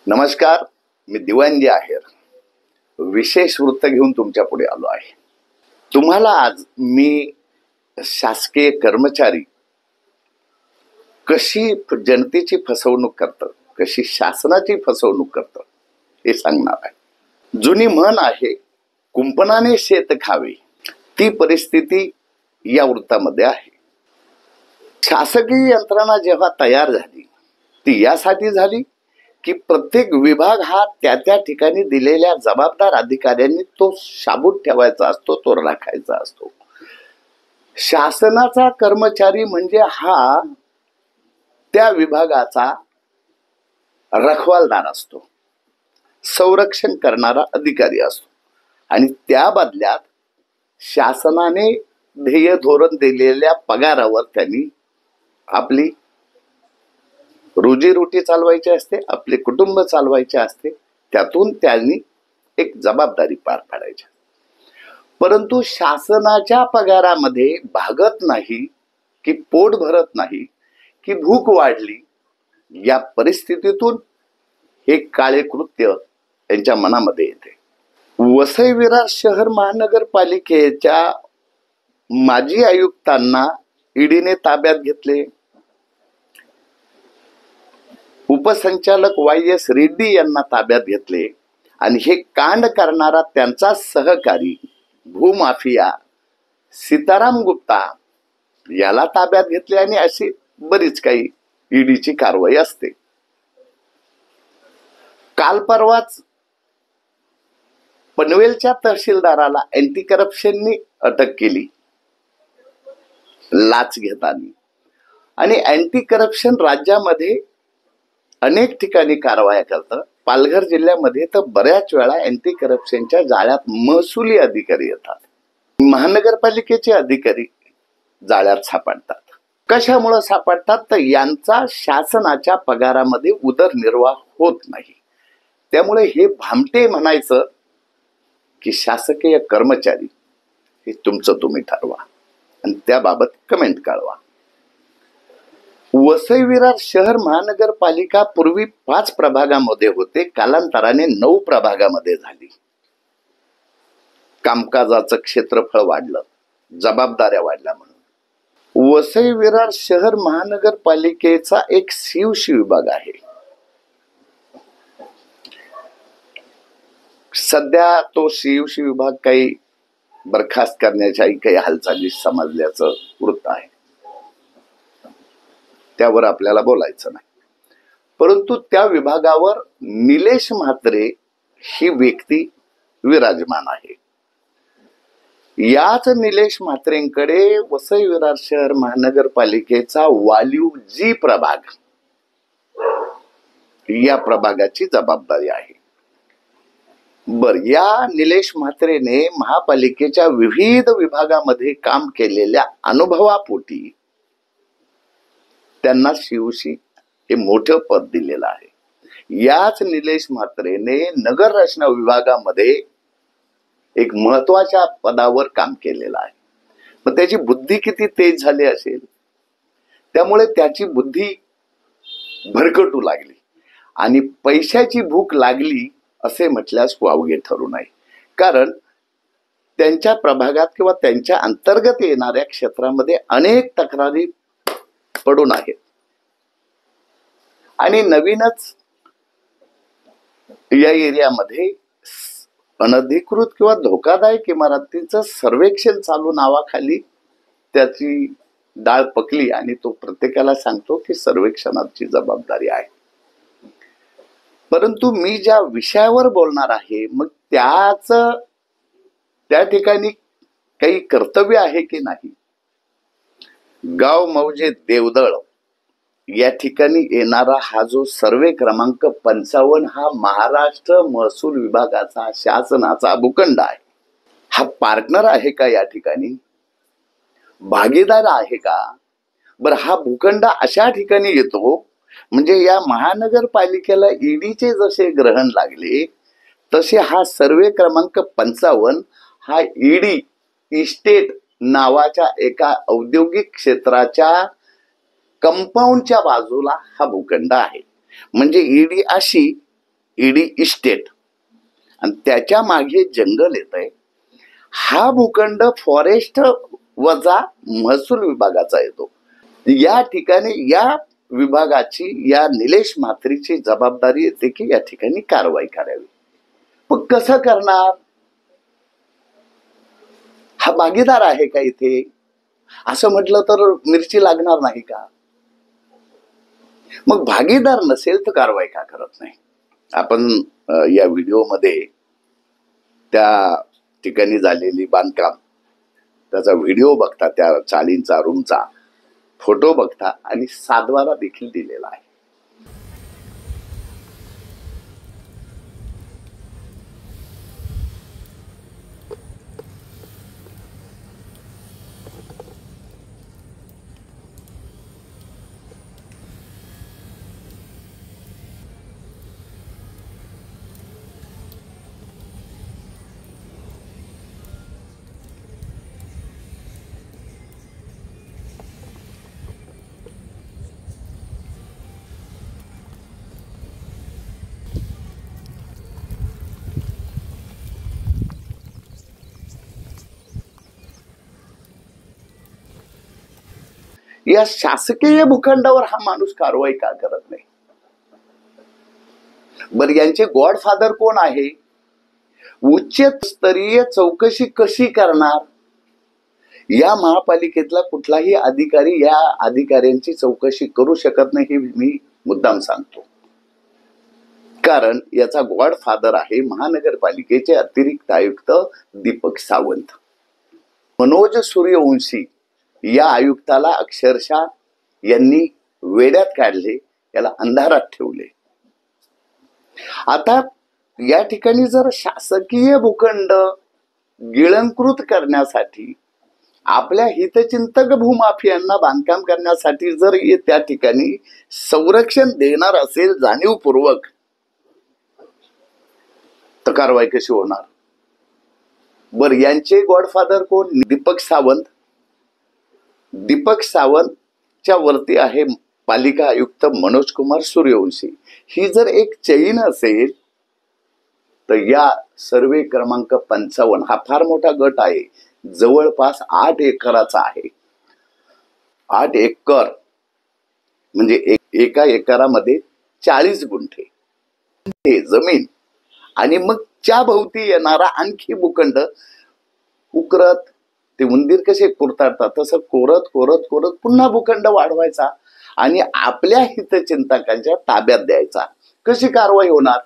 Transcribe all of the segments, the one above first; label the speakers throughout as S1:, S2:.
S1: नमस्कार, मी दिवाणजी आहेर. विशेष वृत्त घेऊन तुमच्या पुढे आलो आहे. तुम्हाला आज मी शासकीय कर्मचारी कशी जनतेची फसवणूक करतात, कशी शासनाची फसवणूक करतात हे सांगणार आहे. जुनी म्हण आहे, कुंपणाने शेत खावे, ती परिस्थिती या वृत्तामध्ये आहे. शासकीय यंत्रणा जेव्हा तयार झाली ती यासाठी झाली की प्रत्येक विभाग हा त्या त्या ठिकाणी दिलेल्या जबाबदार अधिकाऱ्यांनी तो शाबूत ठेवायचा असतो, तो राखायचा असतो. शासनाचा कर्मचारी म्हणजे हा त्या विभागाचा रखवालदार असतो, संरक्षण करणारा अधिकारी असतो. आणि त्या बदल्यात शासनाने ध्येय धोरण दिलेल्या पगारावर त्यांनी आपली रोजीरोटी चालवायची असते, आपले कुटुंब चालवायचे असते. त्यातून त्यांनी एक जबाबदारी पार पाडायची. परंतु शासनाच्या पगारामध्ये भागत नाही की पोट भरत नाही की भूक वाढली, या परिस्थितीतून हे काळे कृत्य त्यांच्या मनामध्ये येते. वसई विरार शहर महानगरपालिकेच्या माजी आयुक्तांना ईडीने ताब्यात घेतले. उपसंचालक YS रेड्डी यांना ताब्यात घेतले आणि हे कांड करणारा त्यांचा सहकारी भूमाफिया सीताराम गुप्ता याला ताब्यात घेतले. आणि अशी बरीच काही ईडीची कारवाई असते. काल परवाच पनवेलच्या तहसीलदाराला अँटी करप्शननी अटक केली लाच घेताना. आणि अँटी करप्शन राज्यामध्ये अनेक ठिकाणी कारवाया करतं. पालघर जिल्ह्यामध्ये तर बऱ्याच वेळा अँटी करप्शनच्या जाळ्यात महसुली अधिकारी येतात, महानगरपालिकेचे अधिकारी जाळ्यात सापडतात. कशामुळे सापडतात तर यांचा शासनाच्या पगारामध्ये उदरनिर्वाह होत नाही. त्यामुळे हे भामटे म्हणायचं की शासकीय कर्मचारी हे तुमचं तुम्ही ठरवा आणि त्याबाबत कमेंट कळवा. वसई विरार शहर महानगरपालिका पूर्वी 5 प्रभागामध्ये होते, कालांतराने 9 प्रभागामध्ये झाली. कामकाजाचं क्षेत्रफळ वाढलं, जबाबदाऱ्या वाढल्या. म्हणून वसई विरार शहर महानगरपालिकेचा एक CUC विभाग आहे. सध्या तो CUC विभाग काही बरखास्त करण्याच्याही काही हालचाली समजल्याचं वृत्त आहे. त्यावर आपल्याला बोलायचं नाही. परंतु त्या विभागावर निलेश म्हात्रे ही व्यक्ती विराजमान आहे. याच निलेश म्हात्रेंकडे वसई विरार शहर महानगरपालिकेचा वाल्यू G प्रभाग या प्रभागाची जबाबदारी आहे. या निलेश म्हात्रेने महापालिकेच्या विविध विभागामध्ये काम केलेल्या अनुभवापोटी त्यांना CUC हे मोठं पद दिलेलं आहे. याच निलेश म्हात्रेने नगर रचना विभागामध्ये एक महत्वाच्या पदावर काम केलेलं आहे. मग त्याची बुद्धी किती तेज झाली असेल, त्यामुळे त्याची बुद्धी भरकटू लागली आणि पैशाची भूक लागली असे म्हटल्यास वावगे ठरू नये. कारण त्यांच्या प्रभागात किंवा त्यांच्या अंतर्गत येणाऱ्या क्षेत्रामध्ये अनेक तक्रारी पडून आहेत. आणि नवीनच या एरियामध्ये अनधिकृत किंवा धोकादायक इमारतींचं सर्वेक्षण चालू नावाखाली त्याची डाळ पकली आणि तो प्रत्येकाला सांगतो की सर्वेक्षणाची जबाबदारी आहे. परंतु मी ज्या विषयावर बोलणार आहे मग त्या ठिकाणी काही कर्तव्य आहे की नाही. गाव मौजे देवदळ या ठिकाणी येणारा हा जो सर्वे क्रमांक 55 हा महाराष्ट्र महसूल विभागाचा शासनाचा भूखंड आहे. हा पार्टनर आहे का या ठिकाणी, भागीदार आहे का? बरं, हा भूखंड अशा ठिकाणी येतो म्हणजे या महानगरपालिकेला ईडीचे जसे ग्रहण लागले तसे हा सर्वे क्रमांक 55 हा ईडी इस्टेट नावाच्या एका औद्योगिक क्षेत्राच्या कंपाऊंडच्या बाजूला हा भूखंड आहे. म्हणजे ईडी अशी ईडी इस्टेट आणि त्याच्या मागे जंगल येत आहे. हा भूखंड फॉरेस्ट वजा महसूल विभागाचा येतो. या ठिकाणी या विभागाची, या निलेश म्हात्रेची जबाबदारी येते की या ठिकाणी कारवाई करावी. पण कसं करणार? हा भागीदार आहे का इथे? असं म्हटलं तर मिरची लागणार नाही का? मग भागीदार नसेल तर कारवाई का करत नाही? आपण या व्हिडिओमध्ये त्या ठिकाणी झालेली बांधकाम, त्याचा व्हिडिओ बघता, त्या चाळींचा, रूमचा फोटो बघता आणि सातबारा देखील दिलेला आहे. या शासकीय भूखंडावर हा माणूस कारवाई का करत नाही? बर, यांचे गॉडफादर कोण आहे? उच्च स्तरीय चौकशी कशी करणार? या महापालिकेतला कुठलाही अधिकारी या अधिकाऱ्यांची चौकशी करू शकत नाही, हे मी मुद्दाम सांगतो. कारण याचा गॉडफादर आहे महानगरपालिकेचे अतिरिक्त आयुक्त दीपक सावंत. मनोज सूर्यवंशी या आयुक्ताला अक्षरशः यांनी वेड्यात काढले, याला अंधारात ठेवले. आता या ठिकाणी जर शासकीय भूखंड गिळंकृत करण्यासाठी, आपल्या हितचिंतक भूमाफियांना बांधकाम करण्यासाठी जर त्या ठिकाणी संरक्षण देणार असेल जाणीवपूर्वक, तर कारवाई कशी होणार? बर, यांचे गॉडफादर कोण? दीपक सावंत. दीपक सावंतच्या वरती आहे पालिका आयुक्त मनोज कुमार सूर्यवंशी. ही जर एक चैन असेल तर या सर्वे क्रमांक 55 हा फार मोठा गट आहे, जवळपास 8 एकराचा आहे. 8 एकर म्हणजे एका एकरामध्ये 40 गुंठे जमीन, आणि मग च्या भोवती येणारा आणखी भूखंड उकरत, ते उंदीर कसे कुरताडतात तसं कोरत कोरत कोरत पुन्हा भूखंड वाढवायचा आणि आपल्या हितचिंतकांच्या ताब्यात द्यायचा. कशी कारवाई होणार?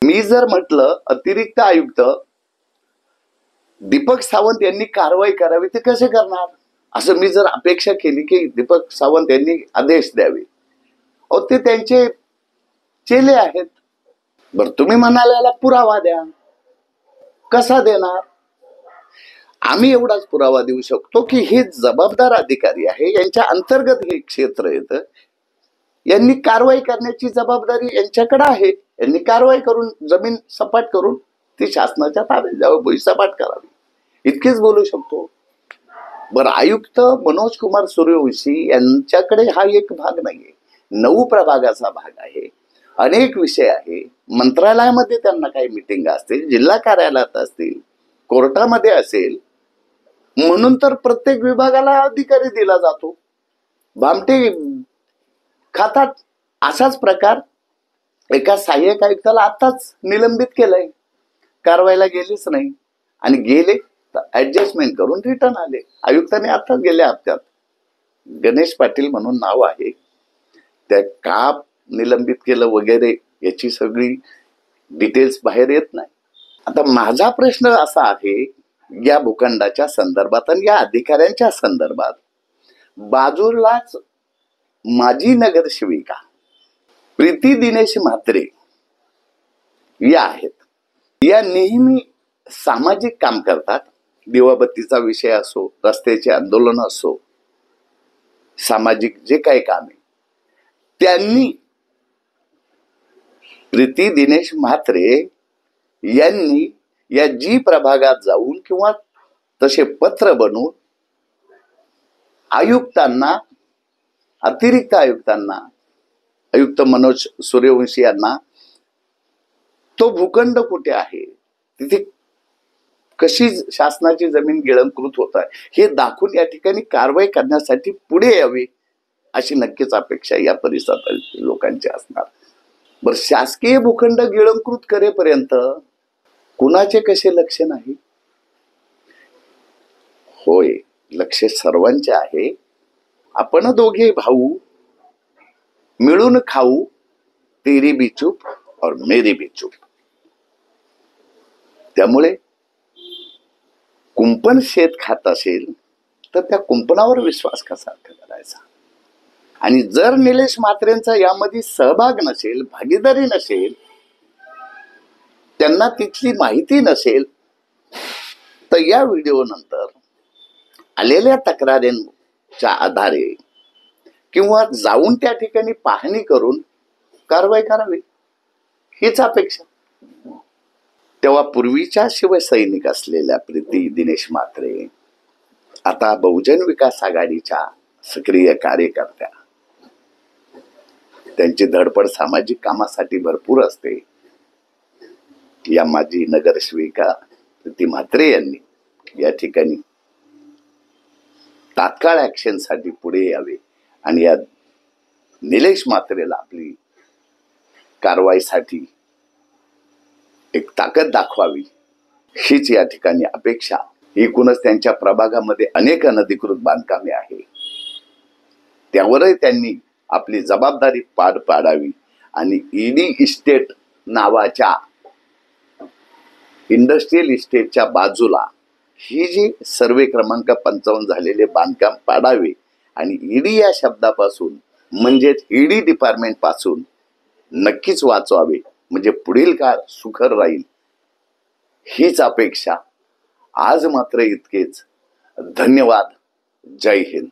S1: मी जर म्हटलं अतिरिक्त आयुक्त दीपक सावंत यांनी कारवाई करावी, ते कसे करणार? असं मी जर अपेक्षा केली की दीपक सावंत यांनी आदेश द्यावे, अहो ते त्यांचे चेले आहेत. बर, तुम्ही म्हणाल याला पुरावा द्या. कसा देणार? आम्ही एवढाच पुरावा देऊ शकतो की हे जबाबदार अधिकारी आहे, यांच्या अंतर्गत हे क्षेत्र येतं, यांनी कारवाई करण्याची जबाबदारी यांच्याकडे आहे. यांनी कारवाई करून जमीन सपाट करून ती शासनाच्या ताब्यात द्यावी, भुईसपाट करावी, इतकेच बोलू शकतो. बरं, आयुक्त मनोज कुमार सूर्यवंशी यांच्याकडे हा एक भाग नाहीये, 9 प्रभागाचा भाग आहे, अनेक विषय आहे. मंत्रालयामध्ये त्यांना काही मिटिंग असतील, जिल्हा कार्यालयात असतील, कोर्टामध्ये असेल, म्हणून तर प्रत्येक विभागाला अधिकारी दिला जातो. भामटे खातात. असाच प्रकार एका सहाय्यक आयुक्ताला आताच निलंबित केलंय, कारवाईला गेलेच नाही, आणि गेले तर ऍडजस्टमेंट करून रिटर्न आले. आयुक्ताने आताच गेल्या हप्त्यात, गणेश पाटील म्हणून नाव आहे, त्या का निलंबित केलं वगैरे याची सगळी डिटेल्स बाहेर येत नाही. आता माझा प्रश्न असा आहे, या भूखंडाच्या संदर्भात आणि या अधिकाऱ्यांच्या संदर्भात, बाजूलाच माजी नगरसेविका प्रीती दिनेश म्हात्रे या आहेत. या नेहमी सामाजिक काम करतात. दिवाबत्तीचा विषय असो, रस्त्याचे आंदोलन असो, सामाजिक जे काही काम आहे, त्यांनी प्रीती दिनेश म्हात्रे यांनी या जी प्रभागात जाऊन किंवा तसे पत्र बनवून आयुक्तांना, अतिरिक्त आयुक्तांना, आयुक्त मनोज सूर्यवंशी यांना तो भूखंड कुठे आहे, तिथे कशी शासनाची जमीन गिळंकृत होत आहे हे दाखवून या ठिकाणी कारवाई करण्यासाठी पुढे यावी अशी नक्कीच अपेक्षा या परिसरातील लोकांची असणार. बर, शासकीय भूखंड गिळंकृत करेपर्यंत कुणाचे कसे लक्ष नाही? होय, लक्ष सर्वांचे आहे. आपण दोघे भाऊ मिळून खाऊ, तेरी भी चूप और मेरी भी चूप. त्यामुळे कुंपण शेत खात असेल तर त्या कुंपणावर विश्वास कसा करायचा? आणि जर निलेश म्हात्रेंचा यामध्ये सहभाग नसेल, भागीदारी नसेल, त्यांना तिथली माहिती नसेल, तर या व्हिडिओ नंतर आलेल्या तक्रारींच्या आधारे किंवा जाऊन त्या ठिकाणी पाहणी करून कारवाई करावी हीच अपेक्षा. तेव्हा पूर्वीच्या शिवसैनिक असलेल्या प्रीती दिनेश म्हात्रे आता बहुजन विकास आघाडीच्या सक्रिय कार्यकर्त्या. त्यांची धडपड सामाजिक कामासाठी भरपूर असते. या माजी नगरसेविका प्रीती म्हात्रे यांनी या ठिकाणी तात्काळ ऍक्शन साठी पुढे यावे आणि या निलेश म्हात्रेला आपली कारवाईसाठी एक ताकद दाखवावी हीच या ठिकाणी अपेक्षा. एकूणच त्यांच्या प्रभागामध्ये अनेक अनधिकृत बांधकामे आहे, त्यावरही त्यांनी आपली जबाबदारी पार पाडावी आणि ईडी इस्टेट नावाच्या इंडस्ट्रियल इस्टेटच्या बाजूला ही जी सर्वे क्रमांक 55 झालेले बांधकाम पाडावे आणि ईडी या शब्दापासून म्हणजेच ईडी डिपार्टमेंट पासून नक्कीच वाचवावे, म्हणजे पुढील काळ सुखर राहील हीच अपेक्षा. आज मात्र इतकेच. धन्यवाद. जय हिंद.